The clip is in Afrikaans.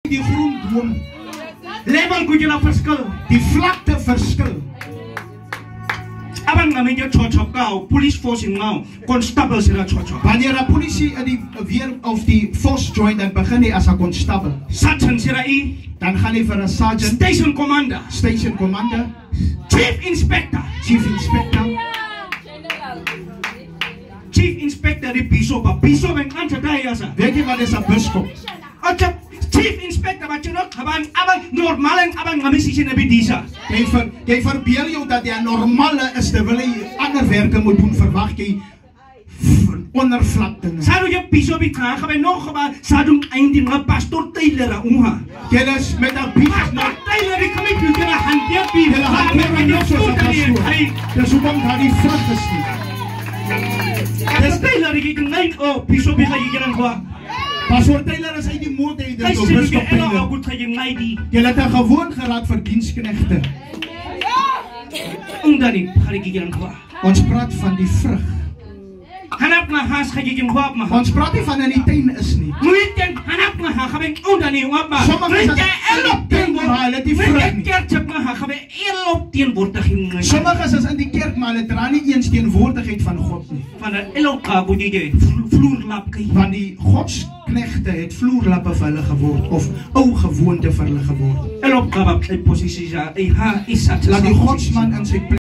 Die groen boom. Level kun je nou verschil. Die vlakte verschil. Abang namin je chop kau, police force in nou, constables in dat chop. Wanneer de politie die weer of die force join, dan begin hij als een constabel. Sergeant sirai, dan gaan hij voor een sergeant. Station commander. Station commander. Chief inspector. Chief inspector. Chief inspector die bishop. Bishop en antedaya. Weet je wat is een bischop? Chief inspector, wat je nog abang normaal en abang ngamisis in ebidisa. Jy verbeel jou dat jy normale is terwyl jy ander werke moet doen, verwag jy ondervlakte. Sa je bishop ik ga bij nog maar sa doen eindelijk een pastor Taylor unha. Jy is met 'n bishop maar Taylor ik kom niet doen dat hanteer bi. Jy hanteer nie so as 'n pastoor. Dis hoekom daar die vrug geskied. Dis Taylor ik net oh bishop ik ga hier aan kwa. Pastor Taylor is uit die mode uit die biskop Taylor. Jy het gewoon geraad vir diensknegte. Omdat ik ga ik hier aan kwa. Ons praat van die vrug. Hanap na haas ga ik kwa ma. Ons praat nie van in die tuin is nie. Moet jy hanap na ha ga ik onder nie op ma. Sommige is elop teen maar hulle die vrug nie. Kerk ma ha ga elop teenwoordiging. Sommige is in die kerk maar hulle dra nie eens teenwoordigheid van God nie. Van 'n elop moet jy vloerlap kry. Want die godsknegte het vloerlappe vir hulle geword of ou gewoonte vir hulle geword. Elop ka ba posisie ja. Ha is dat. Laat die godsman in sy